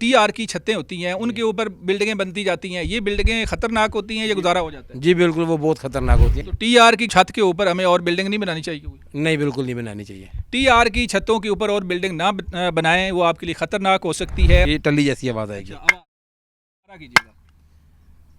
TR की छतें होती हैं, उनके ऊपर बिल्डिंगें बनती जाती हैं, ये बिल्डिंगें खतरनाक होती हैं या गुजारा हो जाता है? जी बिल्कुल, वो बहुत खतरनाक होती है। तो टीआर की छत के ऊपर हमें और बिल्डिंग नहीं बनानी चाहिए कोई? नहीं, बिल्कुल नहीं बनानी चाहिए। टीआर की छतों के ऊपर और बिल्डिंग ना बनाएं, वो आपके लिए खतरनाक हो सकती है। ये टल्ली जैसी आवाज़ आएगी। आवाज़ कीजिएगा।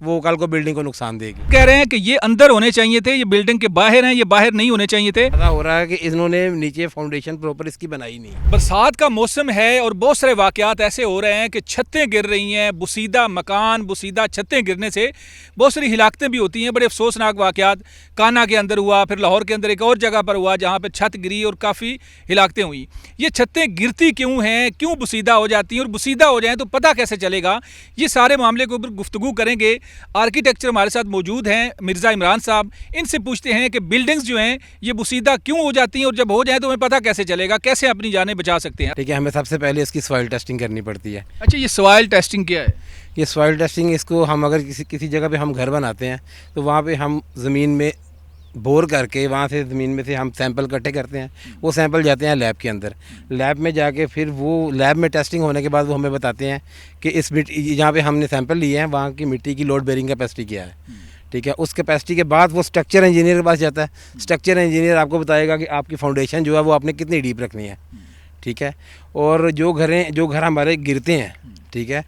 वो कल को बिल्डिंग को नुकसान देगी। कह रहे हैं कि ये अंदर होने चाहिए थे, ये बिल्डिंग के बाहर हैं, ये बाहर नहीं होने चाहिए थे। ऐसा हो रहा है कि इन्होंने नीचे फाउंडेशन प्रॉपर इसकी बनाई नहीं। बरसात का मौसम है और बहुत सारे वाकयात ऐसे हो रहे हैं कि छतें गिर रही हैं, बुसीदा मकान, बुसीदा छतें गिरने से बहुत सारी हिलाकतें भी होती हैं। बड़े अफसोसनाक वाकयात काना के अंदर हुआ, फिर लाहौर के अंदर एक और जगह पर हुआ जहाँ पर छत गिरी और काफ़ी हिलाकतें हुई। ये छतें गिरती क्यों हैं, क्यों बुसीदा हो जाती हैं, और बुसीदा हो जाएँ तो पता कैसे चलेगा? ये सारे मामले के ऊपर गुफ्तगू करेंगे। आर्किटेक्चर हमारे साथ मौजूद हैं मिर्ज़ा इमरान साहब। इनसे पूछते हैं कि बिल्डिंग्स जो हैं ये बुसीदा क्यों हो जाती हैं, और जब हो जाए तो हमें पता कैसे चलेगा, कैसे अपनी जानें बचा सकते हैं? ठीक है, हमें सबसे पहले इसकी सॉइल टेस्टिंग करनी पड़ती है। अच्छा, ये सॉइल टेस्टिंग क्या है? ये सॉइल टेस्टिंग, इसको हम अगर किसी जगह पे हम घर बनाते हैं तो वहाँ पे हम ज़मीन में बोर करके वहाँ से ज़मीन में से हम सैंपल इकट्ठे करते हैं। वो सैंपल जाते हैं लैब के अंदर। लैब में जाके फिर वो लैब में टेस्टिंग होने के बाद वो हमें बताते हैं कि इस मिट्टी जहाँ पे हमने सैंपल लिए हैं वहाँ की मिट्टी की लोड बेरिंग कैपेसिटी क्या है। ठीक है, उस कैपेसिटी के बाद वो स्ट्रक्चर इंजीनियर के पास जाता है। स्ट्रक्चर इंजीनियर आपको बताएगा कि आपकी फाउंडेशन जो है वो आपने कितनी डीप रखनी है। ठीक है, और जो घर हमारे गिरते हैं, ठीक है,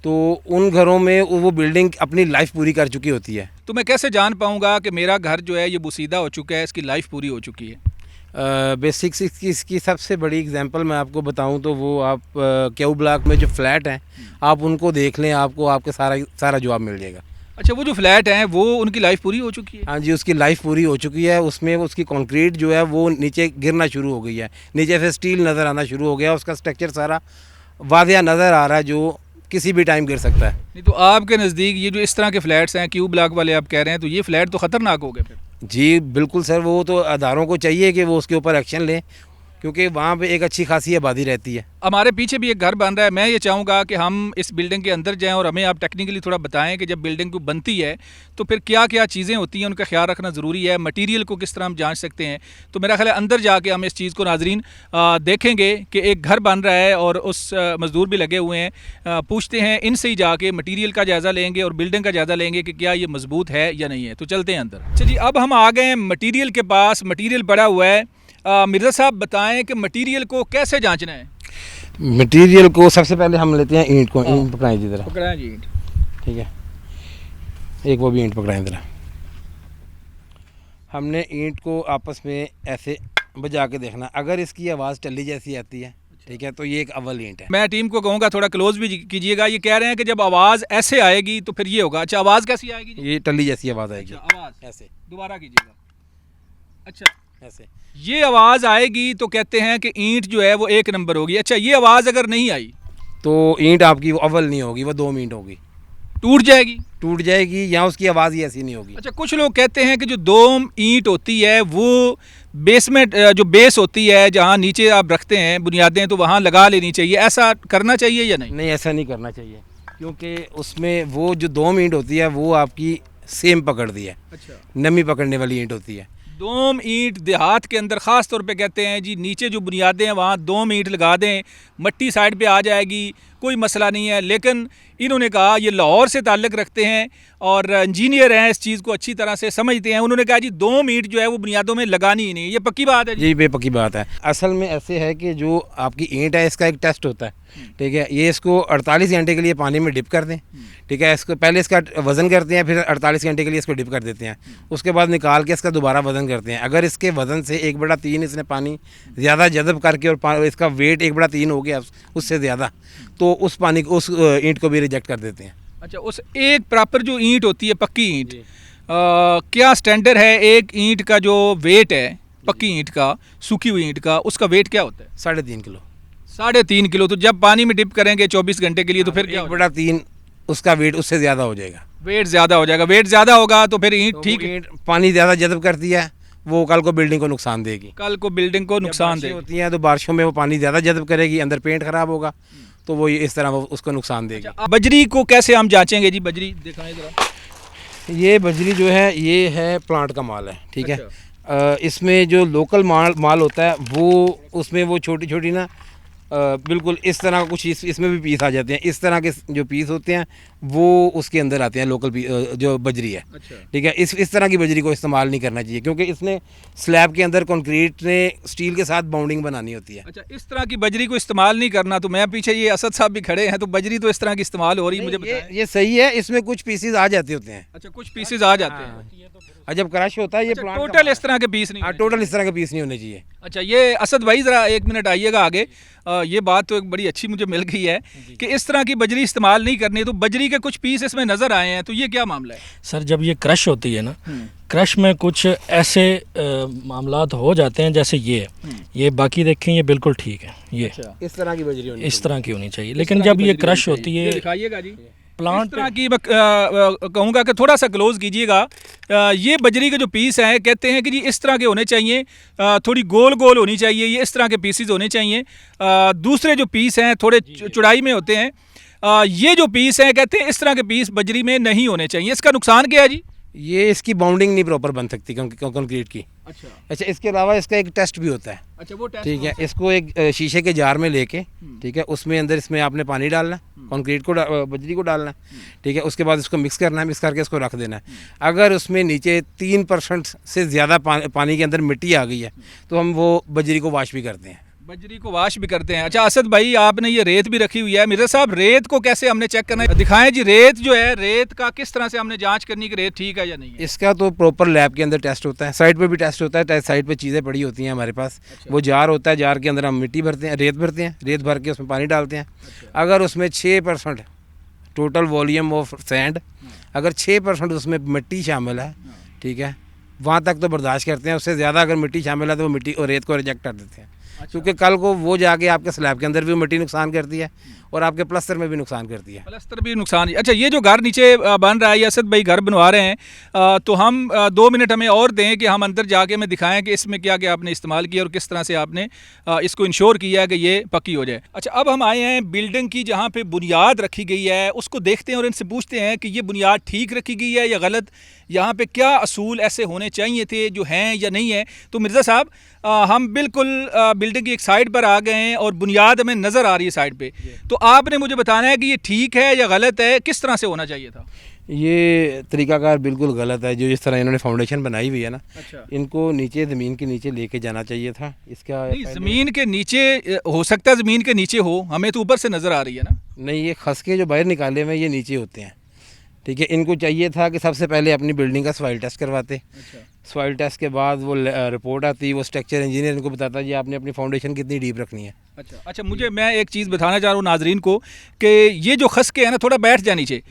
तो उन घरों में वो बिल्डिंग अपनी लाइफ पूरी कर चुकी होती है। तो मैं कैसे जान पाऊंगा कि मेरा घर जो है ये बुसीदा हो चुका है, इसकी लाइफ पूरी हो चुकी है? बेसिक्स इसकी सबसे बड़ी एग्जांपल मैं आपको बताऊं तो वो आप क्यू ब्लॉक में जो फ्लैट हैं आप उनको देख लें, आपको आपके सारा जवाब मिल जाएगा। अच्छा, वो जो फ्लैट हैं वो उनकी लाइफ पूरी हो चुकी है? हाँ जी, उसकी लाइफ पूरी हो चुकी है। उसमें उसकी कंक्रीट जो है वो नीचे गिरना शुरू हो गई है, नीचे से स्टील नज़र आना शुरू हो गया, उसका स्ट्रक्चर सारा वादिया नज़र आ रहा है जो किसी भी टाइम गिर सकता है। नहीं तो आपके नज़दीक ये जो इस तरह के फ्लैट्स हैं, क्यू ब्लॉक वाले आप कह रहे हैं, तो ये फ्लैट तो ख़तरनाक हो गए फिर? जी बिल्कुल सर, वो तो अदारों को चाहिए कि वो उसके ऊपर एक्शन लें, क्योंकि वहाँ पे एक अच्छी खासी आबादी रहती है। हमारे पीछे भी एक घर बन रहा है। मैं ये चाहूँगा कि हम इस बिल्डिंग के अंदर जाएं और हमें आप टेक्निकली थोड़ा बताएं कि जब बिल्डिंग को बनती है तो फिर क्या क्या चीज़ें होती हैं, उनका ख्याल रखना ज़रूरी है। मटीरियल को किस तरह हम जांच सकते हैं, तो मेरा ख्याल है अंदर जाके हम इस चीज़ को नाजरीन देखेंगे कि एक घर बन रहा है और उस मज़दूर भी लगे हुए हैं। पूछते हैं इनसे ही जाके मटीरियल का जायज़ा लेंगे और बिल्डिंग का जायज़ा लेंगे कि क्या ये मजबूत है या नहीं है। तो चलते हैं अंदर। चलिए, अब हम आ गए हैं मटीरियल के पास। मटीरियल पड़ा हुआ है। मिर्ज़ा साहब बताएं कि मटीरियल को कैसे जांचना है? मटीरियल को सबसे पहले हम लेते हैं ईंट को। ईंट पकड़ाएं जी ज़रा। पकड़ाएं जी ईंट। ठीक है, एक वो भी ईंट पकड़ाएं ज़रा। हमने ईंट को आपस में ऐसे बजा के देखना, अगर इसकी आवाज़ टल्ली जैसी आती है, ठीक है, तो ये एक अव्वल ईंट है। मैं टीम को कहूँगा थोड़ा क्लोज भी कीजिएगा। ये कह रहे हैं कि जब आवाज़ ऐसे आएगी तो फिर ये होगा। अच्छा, आवाज़ कैसी आएगी? ये टल्ली जैसी आवाज़ आएगी। अच्छा, आवाज़ ऐसे दोबारा कीजिएगा। अच्छा, ऐसे ये आवाज़ आएगी तो कहते हैं कि ईंट जो है वो एक नंबर होगी। अच्छा, ये आवाज़ अगर नहीं आई तो ईंट आपकी अव्वल नहीं होगी, वो 2 ईंट होगी, टूट जाएगी। टूट जाएगी, या उसकी आवाज़ ही ऐसी नहीं होगी। अच्छा, कुछ लोग कहते हैं कि जो 2 ईंट होती है वो बेसमेंट जो बेस होती है जहाँ नीचे आप रखते हैं बुनियादें, तो वहाँ लगा लेनी चाहिए। ऐसा करना चाहिए या नहीं? नहीं, ऐसा नहीं करना चाहिए, क्योंकि उसमें वो जो 2 ईंट होती है वो आपकी सेम पकड़ती है। अच्छा, नमी पकड़ने वाली ईंट होती है। 2 ईंट देहात के अंदर ख़ास तौर पे कहते हैं जी, नीचे जो बुनियादें हैं वहाँ 2 ईंट लगा दें, मट्टी साइड पे आ जाएगी, कोई मसला नहीं है। लेकिन इन्होंने कहा, ये लाहौर से ताल्लुक़ रखते हैं और इंजीनियर हैं, इस चीज़ को अच्छी तरह से समझते हैं। उन्होंने कहा जी 2 ईंट जो है वो बुनियादों में लगानी ही नहीं। ये पक्की बात है जी? बेपक्की बात है। असल में ऐसे है कि जो आपकी ईंट है इसका एक टेस्ट होता है, ठीक है। ये इसको 48 घंटे के लिए पानी में डिप कर दें, ठीक है। इसको पहले इसका वज़न करते हैं, फिर 48 घंटे के लिए इसको डिप कर देते हैं। उसके बाद निकाल के इसका दोबारा वज़न करते हैं। अगर इसके वज़न से 1/3 इसने पानी ज़्यादा जज़ब करके और इसका वेट 1/3 हो गया उससे ज़्यादा, तो उस पानी को, उस ईंट को भी रिजेक्ट कर देते हैं। अच्छा, उस एक प्रॉपर जो ईंट होती है, पक्की ईंट, क्या स्टैंडर्ड है एक ईंट का जो वेट है पक्की ईंट का, सूखी हुई ईंट का, उसका वेट क्या होता है? 3.5 किलो। 3.5 किलो। तो जब पानी में डिप करेंगे 24 घंटे के लिए तो फिर क्या? 1/3 उसका वेट उससे ज़्यादा हो जाएगा। वेट ज़्यादा हो जाएगा। वेट ज़्यादा होगा तो फिर ईंट ठीक है। ईंट पानी ज़्यादा जज़ब करती है, वो कल को बिल्डिंग को नुकसान देगी। कल को बिल्डिंग को नुकसान देगी। होती हैं तो बारिशों में वो पानी ज़्यादा जज़ब करेगी, अंदर पेंट ख़राब होगा, तो वो इस तरह वो उसको नुकसान देगी। बजरी को कैसे हम जांचेंगे जी? बजरी दिखाएं जरा। ये बजरी जो है ये है प्लांट का माल है, ठीक है। इसमें जो लोकल माल होता है वो उसमें वो छोटी छोटी ना बिल्कुल इस तरह का कुछ इसमें भी पीस आ जाते हैं। इस तरह के जो पीस होते हैं वो उसके अंदर आते हैं लोकल जो बजरी है, ठीक है। इस तरह की बजरी को इस्तेमाल नहीं करना चाहिए क्योंकि इसने स्लैब के अंदर कंक्रीट ने स्टील के साथ बाउंडिंग बनानी होती है। अच्छा, इस तरह की बजरी को इस्तेमाल नहीं करना। तो मैं पीछे ये असद साहब भी खड़े हैं, तो बजरी तो इस तरह की इस्तेमाल हो रही है, मुझे बताएं। ये सही है, इसमें कुछ पीसेज आ जाते होते हैं। अच्छा, कुछ पीसेज आ जाते हैं। और जब क्रश होता है ये प्लांट टोटल इस तरह के पीस नहीं होने टोटल इस तरह के पीस नहीं होने चाहिए। अच्छा, ये असद भाई ज़रा एक मिनट आइएगा आगे। ये बात तो एक बड़ी अच्छी मुझे मिल गई है कि इस तरह की बजरी इस्तेमाल नहीं करनी। तो बजरी के कुछ पीस इसमें नज़र आए हैं, तो ये क्या मामला है? सर जब ये क्रश होती है ना, क्रश में कुछ ऐसे मामलात हो जाते हैं जैसे ये बाकी देखें ये बिल्कुल ठीक है। ये इस तरह की बजरी इस तरह की होनी चाहिए, लेकिन जब ये क्रश होती है दिखाइएगा जी प्लांट इस तरह की। मैं कहूँगा कि थोड़ा सा क्लोज कीजिएगा। ये बजरी के जो पीस हैं कहते हैं कि जी इस तरह के होने चाहिए, थोड़ी गोल गोल होनी चाहिए, ये इस तरह के पीसीज होने चाहिए। दूसरे जो पीस हैं थोड़े चौड़ाई में होते हैं। ये जो पीस हैं कहते हैं इस तरह के पीस बजरी में नहीं होने चाहिए। इसका नुकसान क्या है जी? ये इसकी बाउंडिंग नहीं प्रॉपर बन सकती कंक्रीट की। अच्छा, इसके अलावा इसका एक टेस्ट भी होता है। अच्छा, वो टेस्ट, ठीक है। इसको एक शीशे के जार में लेके, ठीक है, उसमें अंदर इसमें आपने पानी डालना है, कंक्रीट को बजरी को डालना है, ठीक है। उसके बाद इसको मिक्स करना है, मिक्स करके इसको रख देना है। अगर उसमें नीचे 3% से ज़्यादा पानी के अंदर मिट्टी आ गई है तो हम वो बजरी को वाश भी करते हैं। बजरी को वाश भी करते हैं। अच्छा असद भाई, आपने ये रेत भी रखी हुई है। मिर्ज़ा साहब, रेत को कैसे हमने चेक करना है? दिखाएं जी, रेत जो है, रेत का किस तरह से हमने जांच करनी कि रेत ठीक है या नहीं है? इसका तो प्रॉपर लैब के अंदर टेस्ट होता है, साइड पे भी टेस्ट होता है। साइड पे चीज़ें पड़ी होती हैं हमारे पास। वो जार होता है, जार के अंदर हम मिट्टी भरते हैं, रेत भरते हैं, रेत भर के उसमें पानी डालते हैं। अगर उसमें 6% टोटल वॉल्यूम ऑफ सैंड, अगर 6% उसमें मिट्टी शामिल है, ठीक है, वहाँ तक तो बर्दाश्त करते हैं। उससे ज़्यादा अगर मिट्टी शामिल है तो वो मिट्टी और रेत को रिजेक्ट कर देते हैं। क्योंकि कल को वो जाके आपके स्लैब के अंदर भी मिट्टी नुकसान करती है और आपके प्लस्तर में भी नुकसान करती है। प्लस्तर भी नुकसान। अच्छा, ये जो घर नीचे बन रहा है, ये असद भाई घर बनवा रहे हैं, तो हम 2 मिनट हमें और दें कि हम अंदर जाके हमें दिखाएं कि इसमें क्या क्या आपने इस्तेमाल किया और किस तरह से आपने इसको इंश्योर किया है कि ये पक्की हो जाए। अच्छा, अब हम आए हैं बिल्डिंग की जहाँ पे बुनियाद रखी गई है, उसको देखते हैं और इनसे पूछते हैं कि ये बुनियाद ठीक रखी गई है या गलत, यहाँ पे क्या असूल ऐसे होने चाहिए थे जो हैं या नहीं है। तो मिर्ज़ा साहब, हम बिल्कुल बिल्डिंग की एक साइड पर आ गए हैं और बुनियाद हमें नज़र आ रही है साइड पे। तो आपने मुझे बताना है कि ये ठीक है या गलत है, किस तरह से होना चाहिए था? ये तरीकाकार बिल्कुल गलत है। जो इस तरह इन्होंने फाउंडेशन बनाई हुई है ना, अच्छा, इनको नीचे ज़मीन के नीचे लेके जाना चाहिए था। इसका नहीं, ज़मीन के नीचे हो सकता है, ज़मीन के नीचे हो, हमें तो ऊपर से नज़र आ रही है ना। नहीं, ये खसके जो बाहर निकाले हुए ये नीचे होते हैं, ठीक है। इनको चाहिए था कि सबसे पहले अपनी बिल्डिंग का सॉइल टेस्ट करवाते। सॉइल टेस्ट के बाद वो रिपोर्ट आती, वो स्ट्रक्चर इंजीनियर इनको बताता जी आपने अपनी फाउंडेशन कितनी डीप रखनी है। अच्छा, मैं एक चीज़ बताना चाह रहा हूँ नाजरीन को कि ये जो खसके हैं ना, थोड़ा बैठ जाए नीचे,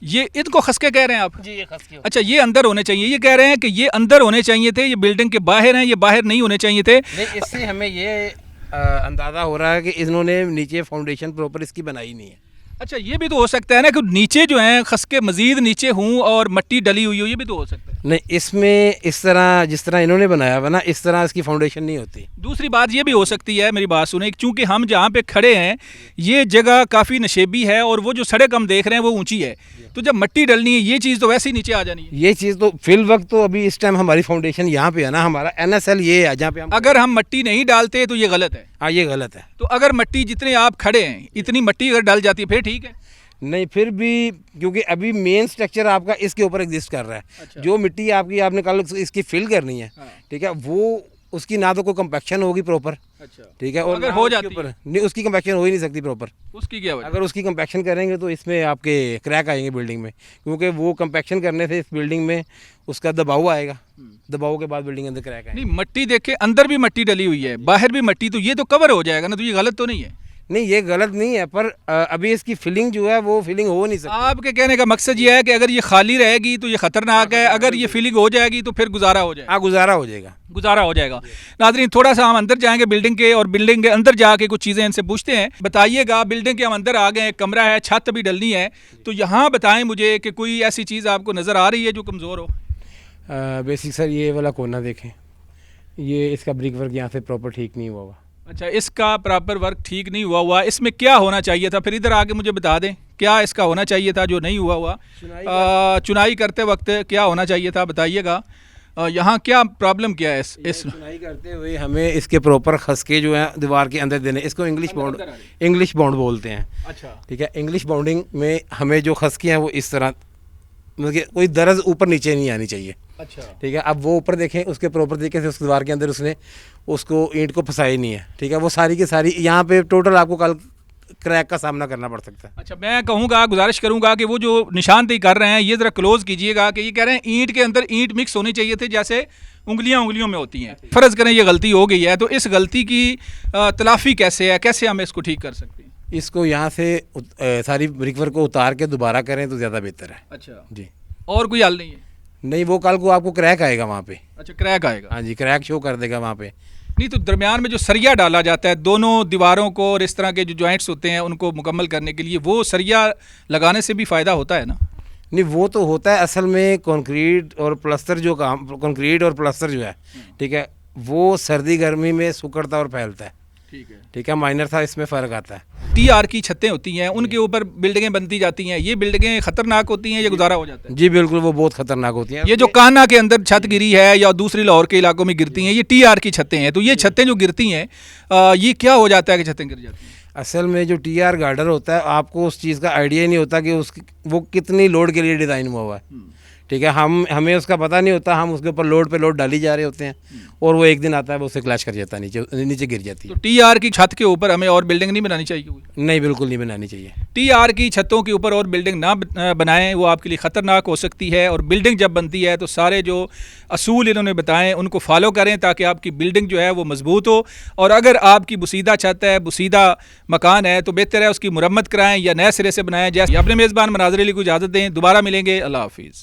ये इनको खसके कह रहे हैं आप? जी, ये खसके। अच्छा, ये अंदर होने चाहिए, ये कह रहे हैं कि ये अंदर होने चाहिए थे, ये बिल्डिंग के बाहर हैं, ये बाहर नहीं होने चाहिए थे। नहीं, इससे हमें ये अंदाज़ा हो रहा है कि इन्होंने नीचे फाउंडेशन प्रॉपर इसकी बनाई नहीं है। अच्छा, ये भी तो हो सकता है ना कि नीचे जो हैं खसके मजीद नीचे हों और मिट्टी डली हुई हो, ये भी तो हो सकता है। नहीं, इसमें इस तरह जिस तरह इन्होंने बनाया हुआ ना, इस तरह इसकी फाउंडेशन नहीं होती। दूसरी बात ये भी हो सकती है, मेरी बात सुने, चूंकि हम जहाँ पे खड़े हैं ये जगह काफ़ी नशेबी है और वो जो सड़क हम देख रहे हैं वो ऊंची है, तो जब मिट्टी डलनी है ये चीज़ तो वैसे ही नीचे आ जानी है। ये चीज़ तो फिल वक्त तो अभी इस टाइम हमारी फाउंडेशन यहाँ पे है ना, हमारा NSL ये है जहाँ पे हम, अगर हम मिट्टी नहीं डालते तो ये गलत है। हाँ, ये गलत है। तो अगर मिट्टी जितने आप खड़े हैं इतनी मिट्टी अगर डल जाती है फिर ठीक है? नहीं, फिर भी क्योंकि अभी मेन स्ट्रक्चर आपका इसके ऊपर एग्जिस्ट कर रहा है। अच्छा। जो मिट्टी आपने कल इसकी फिल करनी है, ठीक है, वो उसकी ना तो कोई कंपैक्शन होगी प्रॉपर, अच्छा, ठीक है, और अगर ना हो उसके जाती ऊपर नहीं, उसकी कंपैक्शन हो ही नहीं सकती प्रॉपर। उसकी क्या वजह? अगर उसकी कंपैक्शन करेंगे तो इसमें आपके क्रैक आएंगे बिल्डिंग में, क्योंकि वो कंपैक्शन करने से इस बिल्डिंग में उसका दबाव आएगा, दबाव के बाद बिल्डिंग के अंदर क्रैक आएगा। नहीं, मिट्टी देखे अंदर भी मिट्टी डली हुई है, बाहर भी मिट्टी, तो ये तो कवर हो जाएगा ना, तो ये गलत तो नहीं है? नहीं, ये गलत नहीं है, पर अभी इसकी फिलिंग जो है वो फिलिंग हो नहीं सकती। आपके कहने का मकसद ये है कि अगर ये खाली रहेगी तो ये खतरनाक है, अगर ये फिलिंग हो जाएगी तो फिर गुजारा हो जाएगा। हाँ, गुजारा हो जाएगा, गुजारा हो जाएगा। नाज़रीन, थोड़ा सा हम अंदर जाएंगे बिल्डिंग के, और बिल्डिंग के अंदर जाके कुछ चीज़ें इनसे पूछते हैं। बताइएगा, बिल्डिंग के हम अंदर आ गए, कमरा है, छत भी डलनी है, तो यहाँ बताएं मुझे कि कोई ऐसी चीज़ आपको नज़र आ रही है जो कमज़ोर हो? बेसिक सर ये वाला कोना देखें, ये इसका ब्रिक वर्क यहाँ से प्रॉपर ठीक नहीं हुआ हुआ। अच्छा, इसका प्रॉपर वर्क ठीक नहीं हुआ, इसमें क्या होना चाहिए था? फिर इधर आके मुझे बता दें क्या इसका होना चाहिए था जो नहीं हुआ चुनाई करते वक्त क्या होना चाहिए था, बताइएगा। यहाँ क्या प्रॉब्लम क्या है इस चुनाई करते हुए हमें इसके प्रॉपर खसके जो हैं दीवार के अंदर देने, इसको इंग्लिश बाउंड बोलते हैं। अच्छा, ठीक है। इंग्लिश बाउंडिंग में हमें जो खसके हैं वो इस तरह, मतलब कि कोई दर्ज ऊपर नीचे नहीं आनी चाहिए। अच्छा, ठीक है। अब वो ऊपर देखें, उसके प्रॉपर तरीके से उस दीवार के अंदर उसने उसको ईंट को फंसाई नहीं है। ठीक है। वो सारी की सारी यहाँ पे टोटल आपको कल क्रैक का सामना करना पड़ सकता है। अच्छा, मैं कहूँगा, गुजारिश करूँगा कि वो जो निशानदेही कर रहे हैं ये ज़रा क्लोज कीजिएगा कि ये कह रहे हैं ईंट के अंदर ईंट मिक्स होनी चाहिए थी जैसे उंगलियों में होती हैं। फ़र्ज़ करें ये गलती हो गई है, तो इस गलती की तलाफ़ी कैसे है, कैसे हम इसको ठीक कर सकते हैं? इसको यहाँ से सारी ब्रिकवर्क को उतार के दोबारा करें तो ज़्यादा बेहतर है। अच्छा जी। और कोई हल नहीं है? नहीं, वो कल को आपको क्रैक आएगा वहाँ पे। अच्छा, क्रैक आएगा। हाँ जी, क्रैक शो कर देगा वहाँ पे। नहीं तो दरमियान में जो सरिया डाला जाता है दोनों दीवारों को और इस तरह के जो जॉइंट्स होते हैं उनको मुकम्मल करने के लिए, वो सरिया लगाने से भी फ़ायदा होता है ना? नहीं, वो तो होता है असल में कंक्रीट और प्लास्टर जो काम, कंक्रीट और प्लास्टर जो है, ठीक है, वो सर्दी गर्मी में सुकड़ता और फैलता है। ठीक है। ठीक है। माइनर था, इसमें फ़र्क आता है। TR की छतें होती हैं, उनके ऊपर बिल्डिंगें बनती जाती हैं, ये बिल्डिंगें ख़तरनाक होती हैं, ये गुजारा हो जाता है? जी बिल्कुल, वो बहुत ख़तरनाक होती हैं। ये जो कान्हा के अंदर छत गिरी है या दूसरी लाहौर के इलाकों में गिरती हैं, ये TR की छतें हैं। तो ये छतें जो गिरती हैं, ये क्या हो जाता है कि छतें गिर जाती हैं? असल में जो TR गार्डर होता है, आपको उस चीज़ का आइडिया ही नहीं होता कि उसकी वो कितनी लोड के लिए डिज़ाइन हुआ है। ठीक है। हमें उसका पता नहीं होता, हम उसके ऊपर लोड पे लोड डाली जा रहे होते हैं और वो एक दिन आता है वो उसे क्लैश कर जाता है, नीचे गिर जाती है। तो TR की छत के ऊपर हमें और बिल्डिंग नहीं बनानी चाहिए कोई? नहीं, बिल्कुल नहीं बनानी चाहिए। TR की छतों के ऊपर और बिल्डिंग ना बनाएं, वो आपके लिए ख़तरनाक हो सकती है। और बिल्डिंग जब बनती है तो सारे जो असूल इन्होंने बताएं उनको फॉलो करें ताकि आपकी बिल्डिंग जो है वो मजबूत हो। और अगर आपकी बुसीदा छत है, बुसीदा मकान है, तो बेहतर है उसकी मुरम्मत कराएं या नए सिरे से बनाएं। जैसे अपने मेज़बान मनाज़र अली को इजाज़त दें, दोबारा मिलेंगे। अल्लाह हाफिज़।